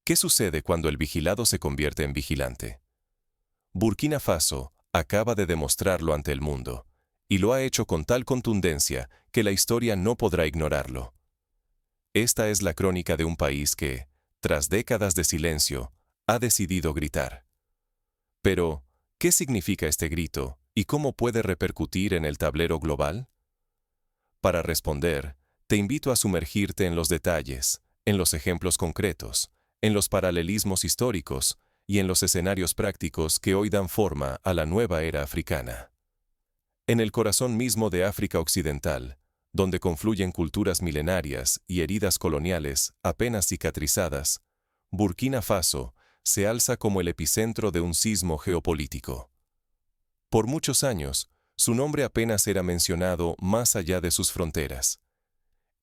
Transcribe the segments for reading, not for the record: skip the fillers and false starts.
¿Qué sucede cuando el vigilado se convierte en vigilante? Burkina Faso acaba de demostrarlo ante el mundo, y lo ha hecho con tal contundencia que la historia no podrá ignorarlo. Esta es la crónica de un país que, tras décadas de silencio, ha decidido gritar. Pero, ¿qué significa este grito y cómo puede repercutir en el tablero global? Para responder, te invito a sumergirte en los detalles, en los ejemplos concretos, en los paralelismos históricos y en los escenarios prácticos que hoy dan forma a la nueva era africana. En el corazón mismo de África Occidental, donde confluyen culturas milenarias y heridas coloniales apenas cicatrizadas, Burkina Faso se alza como el epicentro de un sismo geopolítico. Por muchos años, su nombre apenas era mencionado más allá de sus fronteras.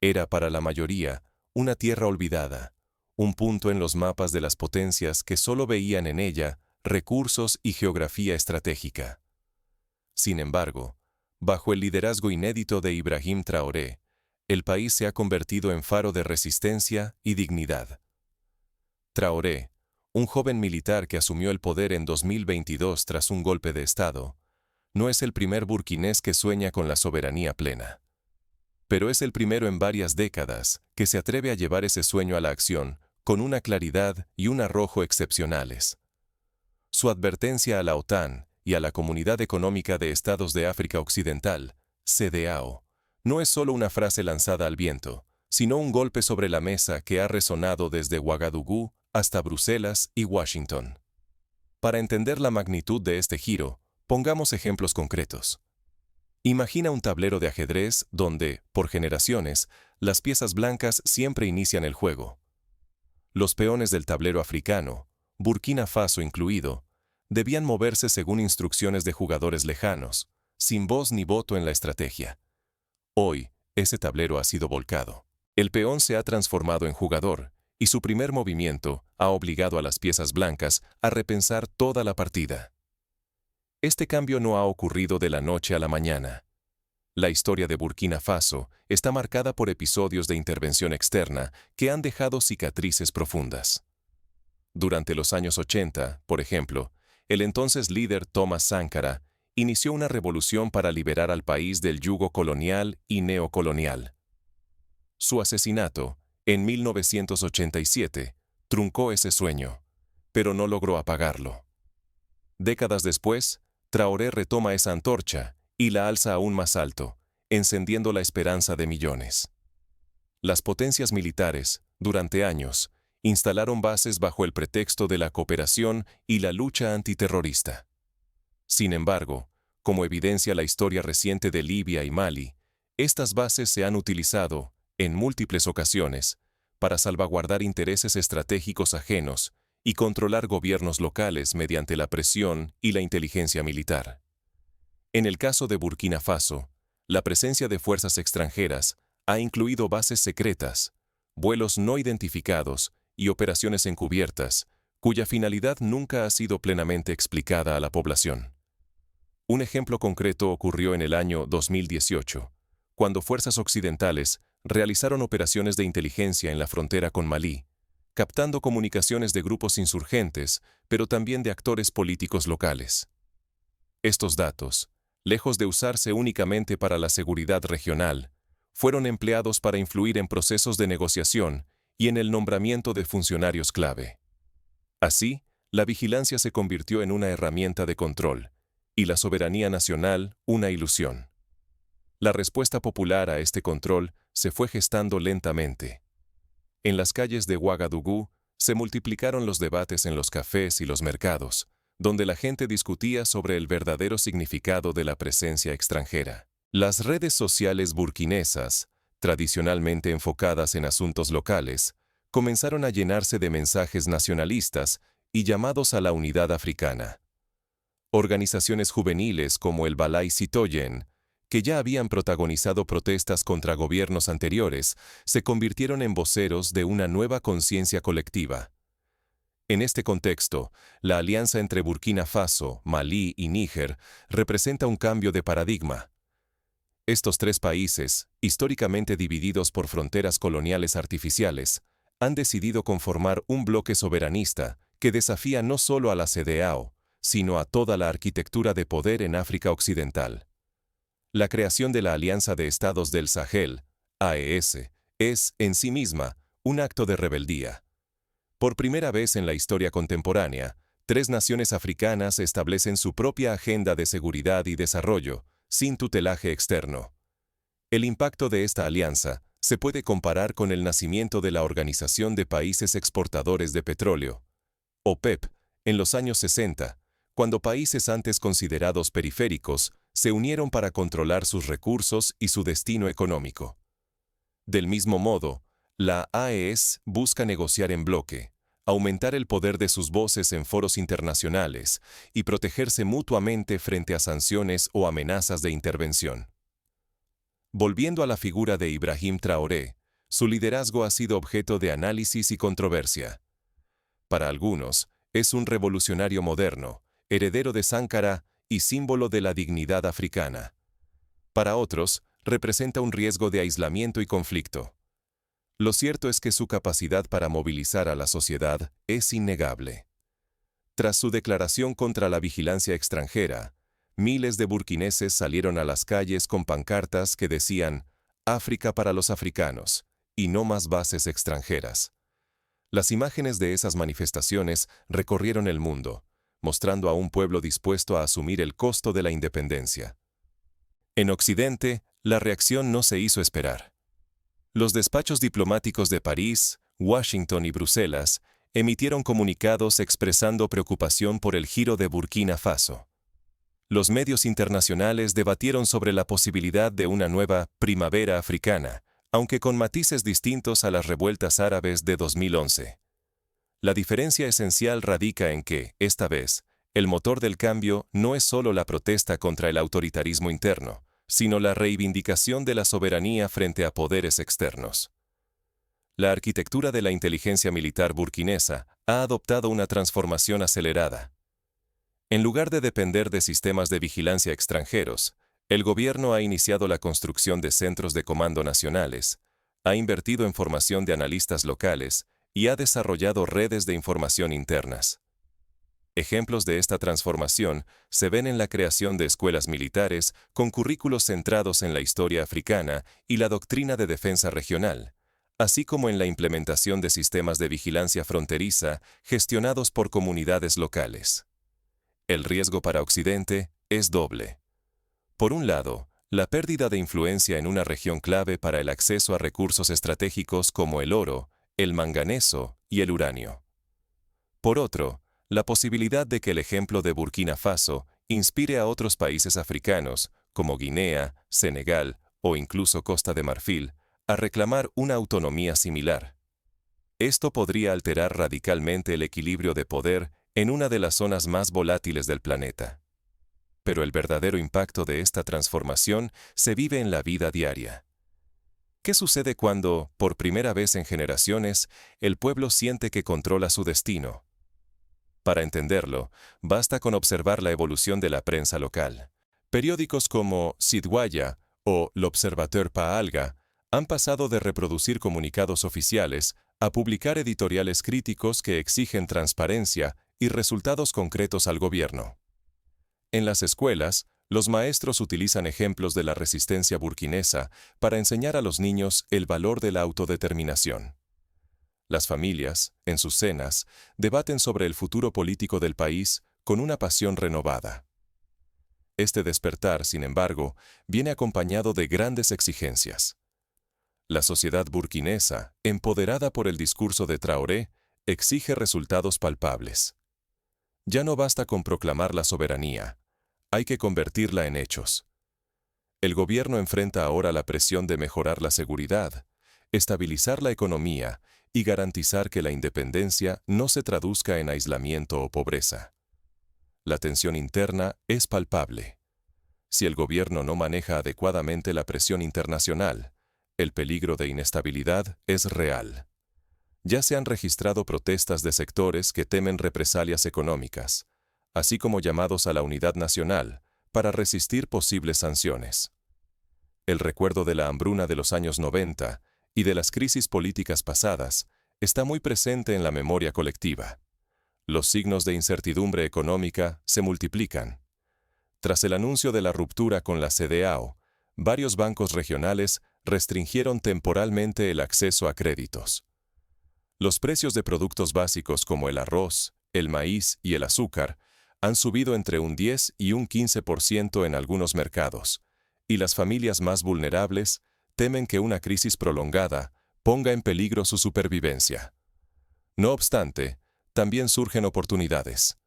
Era para la mayoría una tierra olvidada, un punto en los mapas de las potencias que solo veían en ella recursos y geografía estratégica. Sin embargo, bajo el liderazgo inédito de Ibrahim Traoré, el país se ha convertido en faro de resistencia y dignidad. Traoré, un joven militar que asumió el poder en 2022 tras un golpe de Estado, no es el primer burkinés que sueña con la soberanía plena. Pero es el primero en varias décadas que se atreve a llevar ese sueño a la acción con una claridad y un arrojo excepcionales. Su advertencia a la OTAN y a la Comunidad Económica de Estados de África Occidental, CEDEAO, no es solo una frase lanzada al viento, sino un golpe sobre la mesa que ha resonado desde Ouagadougou hasta Bruselas y Washington. Para entender la magnitud de este giro, pongamos ejemplos concretos. Imagina un tablero de ajedrez donde, por generaciones, las piezas blancas siempre inician el juego. Los peones del tablero africano, Burkina Faso incluido, debían moverse según instrucciones de jugadores lejanos, sin voz ni voto en la estrategia. Hoy, ese tablero ha sido volcado. El peón se ha transformado en jugador, y su primer movimiento ha obligado a las piezas blancas a repensar toda la partida. Este cambio no ha ocurrido de la noche a la mañana. La historia de Burkina Faso está marcada por episodios de intervención externa que han dejado cicatrices profundas. Durante los años 80, por ejemplo, el entonces líder Thomas Sankara inició una revolución para liberar al país del yugo colonial y neocolonial. Su asesinato, en 1987, truncó ese sueño, pero no logró apagarlo. Décadas después, Traoré retoma esa antorcha y la alza aún más alto, encendiendo la esperanza de millones. Las potencias militares, durante años, instalaron bases bajo el pretexto de la cooperación y la lucha antiterrorista. Sin embargo, como evidencia la historia reciente de Libia y Mali, estas bases se han utilizado, en múltiples ocasiones, para salvaguardar intereses estratégicos ajenos y controlar gobiernos locales mediante la presión y la inteligencia militar. En el caso de Burkina Faso, la presencia de fuerzas extranjeras ha incluido bases secretas, vuelos no identificados y operaciones encubiertas, cuya finalidad nunca ha sido plenamente explicada a la población. Un ejemplo concreto ocurrió en el año 2018, cuando fuerzas occidentales realizaron operaciones de inteligencia en la frontera con Malí, captando comunicaciones de grupos insurgentes, pero también de actores políticos locales. Estos datos, lejos de usarse únicamente para la seguridad regional, fueron empleados para influir en procesos de negociación y en el nombramiento de funcionarios clave. Así, la vigilancia se convirtió en una herramienta de control, y la soberanía nacional una ilusión. La respuesta popular a este control se fue gestando lentamente. En las calles de Ouagadougou se multiplicaron los debates en los cafés y los mercados, donde la gente discutía sobre el verdadero significado de la presencia extranjera. Las redes sociales burkinesas, tradicionalmente enfocadas en asuntos locales, comenzaron a llenarse de mensajes nacionalistas y llamados a la unidad africana. Organizaciones juveniles como el Balai Citoyen, que ya habían protagonizado protestas contra gobiernos anteriores, se convirtieron en voceros de una nueva conciencia colectiva. En este contexto, la alianza entre Burkina Faso, Malí y Níger representa un cambio de paradigma. Estos tres países, históricamente divididos por fronteras coloniales artificiales, han decidido conformar un bloque soberanista que desafía no solo a la CEDEAO, sino a toda la arquitectura de poder en África Occidental. La creación de la Alianza de Estados del Sahel, AES, es, en sí misma, un acto de rebeldía. Por primera vez en la historia contemporánea, 3 naciones africanas establecen su propia agenda de seguridad y desarrollo, sin tutelaje externo. El impacto de esta alianza se puede comparar con el nacimiento de la Organización de Países Exportadores de Petróleo, OPEP, en los años 60, cuando países antes considerados periféricos se unieron para controlar sus recursos y su destino económico. Del mismo modo, la AES busca negociar en bloque, aumentar el poder de sus voces en foros internacionales y protegerse mutuamente frente a sanciones o amenazas de intervención. Volviendo a la figura de Ibrahim Traoré, su liderazgo ha sido objeto de análisis y controversia. Para algunos, es un revolucionario moderno, heredero de Sánkara y símbolo de la dignidad africana. Para otros, representa un riesgo de aislamiento y conflicto. Lo cierto es que su capacidad para movilizar a la sociedad es innegable. Tras su declaración contra la vigilancia extranjera, miles de burkineses salieron a las calles con pancartas que decían «África para los africanos» y no más bases extranjeras. Las imágenes de esas manifestaciones recorrieron el mundo, mostrando a un pueblo dispuesto a asumir el costo de la independencia. En Occidente, la reacción no se hizo esperar. Los despachos diplomáticos de París, Washington y Bruselas emitieron comunicados expresando preocupación por el giro de Burkina Faso. Los medios internacionales debatieron sobre la posibilidad de una nueva primavera africana, aunque con matices distintos a las revueltas árabes de 2011. La diferencia esencial radica en que, esta vez, el motor del cambio no es solo la protesta contra el autoritarismo interno, sino la reivindicación de la soberanía frente a poderes externos. La arquitectura de la inteligencia militar burkinesa ha adoptado una transformación acelerada. En lugar de depender de sistemas de vigilancia extranjeros, el gobierno ha iniciado la construcción de centros de comando nacionales, ha invertido en formación de analistas locales y ha desarrollado redes de información internas. Ejemplos de esta transformación se ven en la creación de escuelas militares con currículos centrados en la historia africana y la doctrina de defensa regional, así como en la implementación de sistemas de vigilancia fronteriza gestionados por comunidades locales. El riesgo para Occidente es doble. Por un lado, la pérdida de influencia en una región clave para el acceso a recursos estratégicos como el oro, el manganeso y el uranio. Por otro, la posibilidad de que el ejemplo de Burkina Faso inspire a otros países africanos, como Guinea, Senegal o incluso Costa de Marfil, a reclamar una autonomía similar. Esto podría alterar radicalmente el equilibrio de poder en una de las zonas más volátiles del planeta. Pero el verdadero impacto de esta transformación se vive en la vida diaria. ¿Qué sucede cuando, por primera vez en generaciones, el pueblo siente que controla su destino? Para entenderlo, basta con observar la evolución de la prensa local. Periódicos como Sidwaya o L'Observateur Paalga han pasado de reproducir comunicados oficiales a publicar editoriales críticos que exigen transparencia y resultados concretos al gobierno. En las escuelas, los maestros utilizan ejemplos de la resistencia burkinesa para enseñar a los niños el valor de la autodeterminación. Las familias, en sus cenas, debaten sobre el futuro político del país con una pasión renovada. Este despertar, sin embargo, viene acompañado de grandes exigencias. La sociedad burkinesa, empoderada por el discurso de Traoré, exige resultados palpables. Ya no basta con proclamar la soberanía, hay que convertirla en hechos. El gobierno enfrenta ahora la presión de mejorar la seguridad, estabilizar la economía y garantizar que la independencia no se traduzca en aislamiento o pobreza. La tensión interna es palpable. Si el gobierno no maneja adecuadamente la presión internacional, el peligro de inestabilidad es real. Ya se han registrado protestas de sectores que temen represalias económicas, así como llamados a la unidad nacional para resistir posibles sanciones. El recuerdo de la hambruna de los años 90 y de las crisis políticas pasadas está muy presente en la memoria colectiva. Los signos de incertidumbre económica se multiplican. Tras el anuncio de la ruptura con la CEDEAO, varios bancos regionales restringieron temporalmente el acceso a créditos. Los precios de productos básicos como el arroz, el maíz y el azúcar han subido entre un 10 y un 15% en algunos mercados, y las familias más vulnerables temen que una crisis prolongada ponga en peligro su supervivencia. No obstante, también surgen oportunidades.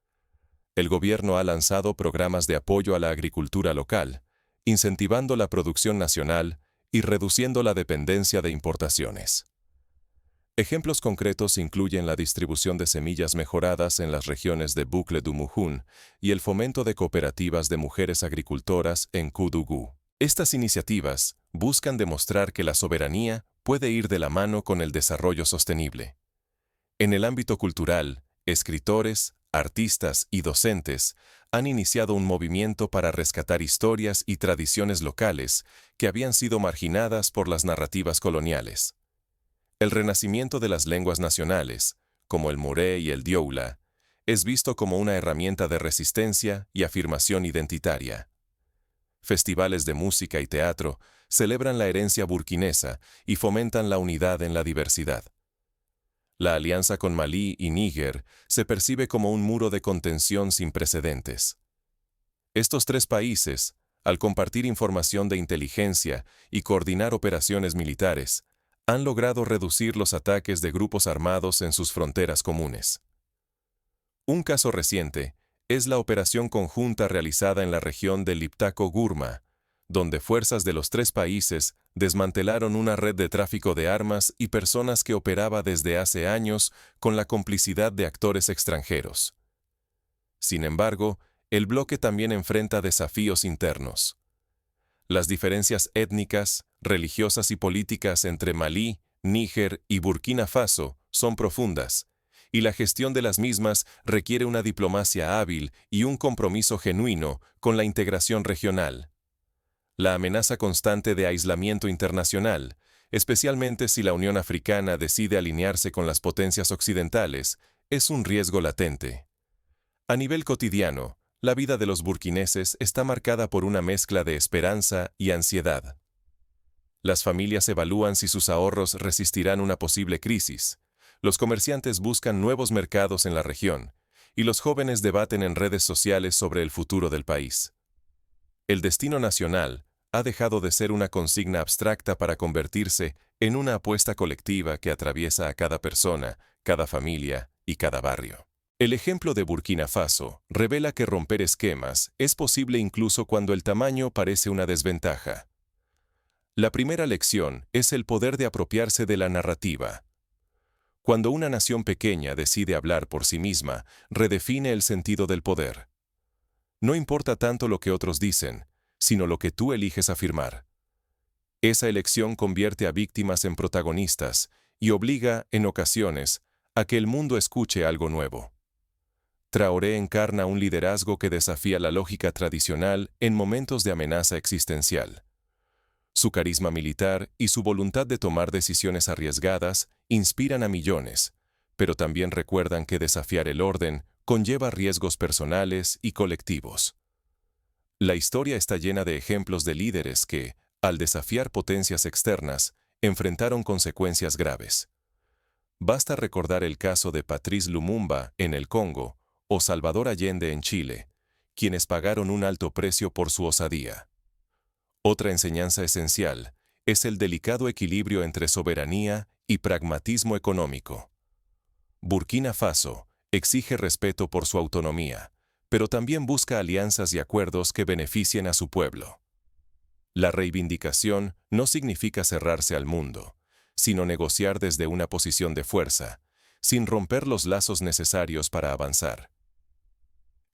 El gobierno ha lanzado programas de apoyo a la agricultura local, incentivando la producción nacional y reduciendo la dependencia de importaciones. Ejemplos concretos incluyen la distribución de semillas mejoradas en las regiones de Boucle du Moujon y el fomento de cooperativas de mujeres agricultoras en Koudougou. Estas iniciativas buscan demostrar que la soberanía puede ir de la mano con el desarrollo sostenible. En el ámbito cultural, escritores, artistas y docentes han iniciado un movimiento para rescatar historias y tradiciones locales que habían sido marginadas por las narrativas coloniales. El renacimiento de las lenguas nacionales, como el moré y el dioula, es visto como una herramienta de resistencia y afirmación identitaria. Festivales de música y teatro celebran la herencia burkinesa y fomentan la unidad en la diversidad. La alianza con Malí y Níger se percibe como un muro de contención sin precedentes. Estos tres países, al compartir información de inteligencia y coordinar operaciones militares, han logrado reducir los ataques de grupos armados en sus fronteras comunes. Un caso reciente es la operación conjunta realizada en la región de Liptako-Gurma, donde fuerzas de los tres países desmantelaron una red de tráfico de armas y personas que operaba desde hace años con la complicidad de actores extranjeros. Sin embargo, el bloque también enfrenta desafíos internos. Las diferencias étnicas, religiosas y políticas entre Malí, Níger y Burkina Faso son profundas, y la gestión de las mismas requiere una diplomacia hábil y un compromiso genuino con la integración regional. La amenaza constante de aislamiento internacional, especialmente si la Unión Africana decide alinearse con las potencias occidentales, es un riesgo latente. A nivel cotidiano, la vida de los burkineses está marcada por una mezcla de esperanza y ansiedad. Las familias evalúan si sus ahorros resistirán una posible crisis, los comerciantes buscan nuevos mercados en la región, y los jóvenes debaten en redes sociales sobre el futuro del país. El destino nacional ha dejado de ser una consigna abstracta para convertirse en una apuesta colectiva que atraviesa a cada persona, cada familia y cada barrio. El ejemplo de Burkina Faso revela que romper esquemas es posible incluso cuando el tamaño parece una desventaja. La primera lección es el poder de apropiarse de la narrativa. Cuando una nación pequeña decide hablar por sí misma, redefine el sentido del poder. No importa tanto lo que otros dicen, sino lo que tú eliges afirmar. Esa elección convierte a víctimas en protagonistas y obliga, en ocasiones, a que el mundo escuche algo nuevo. Traoré encarna un liderazgo que desafía la lógica tradicional en momentos de amenaza existencial. Su carisma militar y su voluntad de tomar decisiones arriesgadas inspiran a millones, pero también recuerdan que desafiar el orden conlleva riesgos personales y colectivos. La historia está llena de ejemplos de líderes que, al desafiar potencias externas, enfrentaron consecuencias graves. Basta recordar el caso de Patrice Lumumba en el Congo o Salvador Allende en Chile, quienes pagaron un alto precio por su osadía. Otra enseñanza esencial es el delicado equilibrio entre soberanía y pragmatismo económico. Burkina Faso exige respeto por su autonomía, pero también busca alianzas y acuerdos que beneficien a su pueblo. La reivindicación no significa cerrarse al mundo, sino negociar desde una posición de fuerza, sin romper los lazos necesarios para avanzar.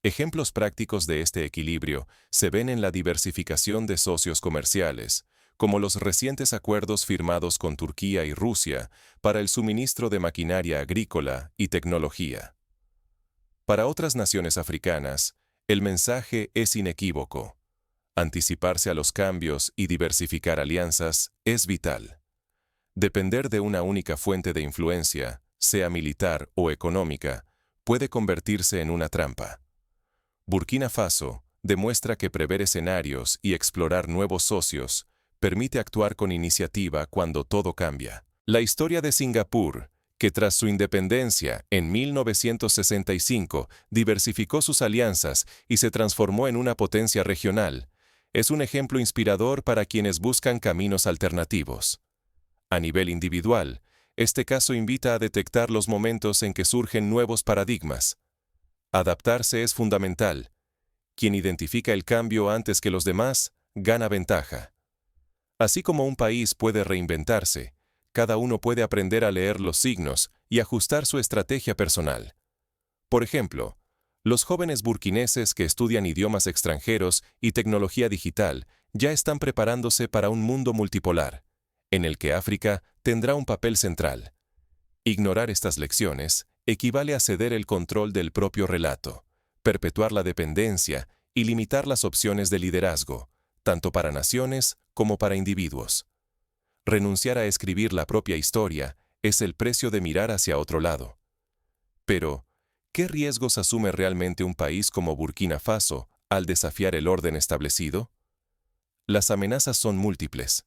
Ejemplos prácticos de este equilibrio se ven en la diversificación de socios comerciales, como los recientes acuerdos firmados con Turquía y Rusia para el suministro de maquinaria agrícola y tecnología. Para otras naciones africanas, el mensaje es inequívoco. Anticiparse a los cambios y diversificar alianzas es vital. Depender de una única fuente de influencia sea militar o económica, puede convertirse en una trampa. Burkina Faso demuestra que prever escenarios y explorar nuevos socios permite actuar con iniciativa cuando todo cambia. La historia de Singapur, que tras su independencia en 1965 diversificó sus alianzas y se transformó en una potencia regional, es un ejemplo inspirador para quienes buscan caminos alternativos. A nivel individual, este caso invita a detectar los momentos en que surgen nuevos paradigmas. Adaptarse es fundamental. Quien identifica el cambio antes que los demás, gana ventaja. Así como un país puede reinventarse, cada uno puede aprender a leer los signos y ajustar su estrategia personal. Por ejemplo, los jóvenes burkineses que estudian idiomas extranjeros y tecnología digital ya están preparándose para un mundo multipolar, en el que África tendrá un papel central. Ignorar estas lecciones equivale a ceder el control del propio relato, perpetuar la dependencia y limitar las opciones de liderazgo, tanto para naciones como para individuos. Renunciar a escribir la propia historia es el precio de mirar hacia otro lado. Pero, ¿qué riesgos asume realmente un país como Burkina Faso al desafiar el orden establecido? Las amenazas son múltiples.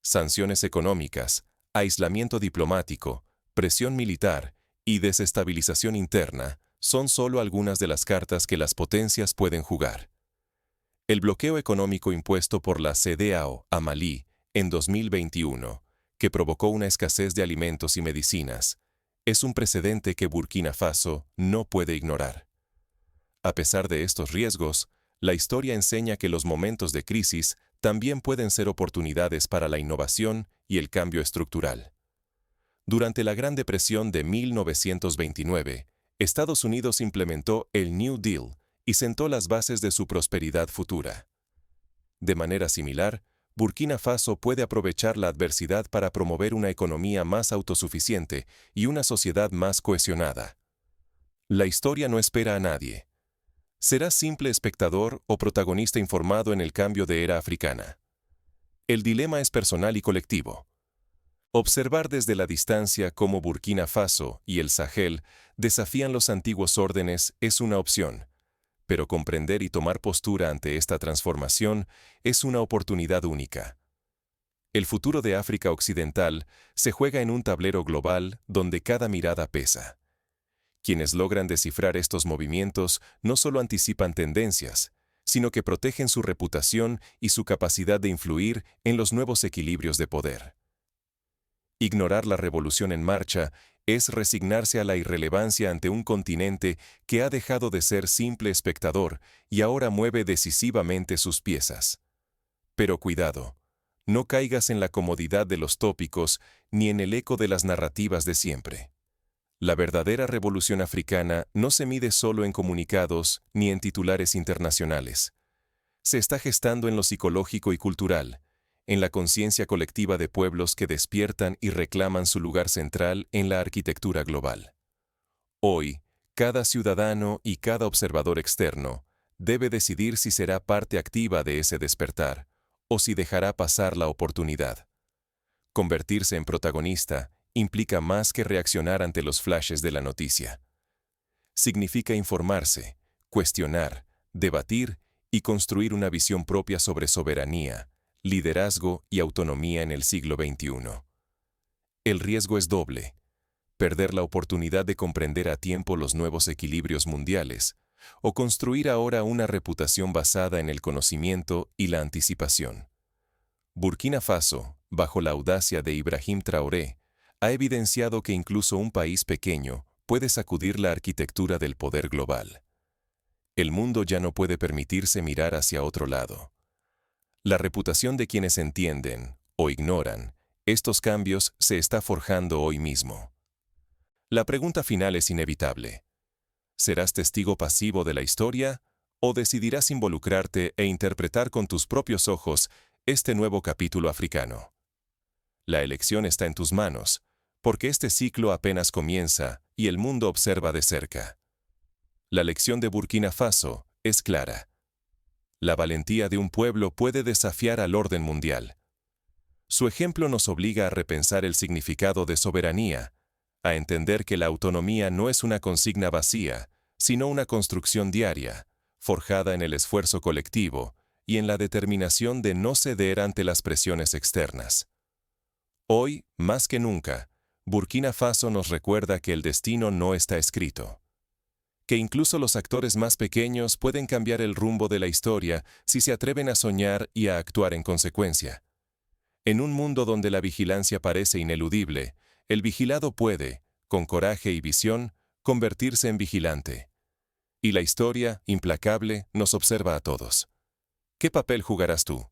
Sanciones económicas, aislamiento diplomático, presión militar y desestabilización interna son solo algunas de las cartas que las potencias pueden jugar. El bloqueo económico impuesto por la CEDEAO a Malí en 2021, que provocó una escasez de alimentos y medicinas, es un precedente que Burkina Faso no puede ignorar. A pesar de estos riesgos, la historia enseña que los momentos de crisis también pueden ser oportunidades para la innovación y el cambio estructural. Durante la Gran Depresión de 1929, Estados Unidos implementó el New Deal y sentó las bases de su prosperidad futura. De manera similar, Burkina Faso puede aprovechar la adversidad para promover una economía más autosuficiente y una sociedad más cohesionada. La historia no espera a nadie. ¿Serás simple espectador o protagonista informado en el cambio de era africana? El dilema es personal y colectivo. Observar desde la distancia cómo Burkina Faso y el Sahel desafían los antiguos órdenes es una opción, pero comprender y tomar postura ante esta transformación es una oportunidad única. El futuro de África Occidental se juega en un tablero global donde cada mirada pesa. Quienes logran descifrar estos movimientos no solo anticipan tendencias, sino que protegen su reputación y su capacidad de influir en los nuevos equilibrios de poder. Ignorar la revolución en marcha es resignarse a la irrelevancia ante un continente que ha dejado de ser simple espectador y ahora mueve decisivamente sus piezas. Pero cuidado, no caigas en la comodidad de los tópicos ni en el eco de las narrativas de siempre. La verdadera revolución africana no se mide solo en comunicados ni en titulares internacionales. Se está gestando en lo psicológico y cultural, en la conciencia colectiva de pueblos que despiertan y reclaman su lugar central en la arquitectura global. Hoy, cada ciudadano y cada observador externo debe decidir si será parte activa de ese despertar o si dejará pasar la oportunidad. Convertirse en protagonista implica más que reaccionar ante los flashes de la noticia. Significa informarse, cuestionar, debatir y construir una visión propia sobre soberanía, liderazgo y autonomía en el siglo XXI. El riesgo es doble: perder la oportunidad de comprender a tiempo los nuevos equilibrios mundiales, o construir ahora una reputación basada en el conocimiento y la anticipación. Burkina Faso, bajo la audacia de Ibrahim Traoré, ha evidenciado que incluso un país pequeño puede sacudir la arquitectura del poder global. El mundo ya no puede permitirse mirar hacia otro lado. La reputación de quienes entienden o ignoran estos cambios se está forjando hoy mismo. La pregunta final es inevitable. ¿Serás testigo pasivo de la historia o decidirás involucrarte e interpretar con tus propios ojos este nuevo capítulo africano? La elección está en tus manos, porque este ciclo apenas comienza y el mundo observa de cerca. La lección de Burkina Faso es clara. La valentía de un pueblo puede desafiar al orden mundial. Su ejemplo nos obliga a repensar el significado de soberanía, a entender que la autonomía no es una consigna vacía, sino una construcción diaria, forjada en el esfuerzo colectivo y en la determinación de no ceder ante las presiones externas. Hoy, más que nunca, Burkina Faso nos recuerda que el destino no está escrito, que incluso los actores más pequeños pueden cambiar el rumbo de la historia si se atreven a soñar y a actuar en consecuencia. En un mundo donde la vigilancia parece ineludible, el vigilado puede, con coraje y visión, convertirse en vigilante. Y la historia, implacable, nos observa a todos. ¿Qué papel jugarás tú?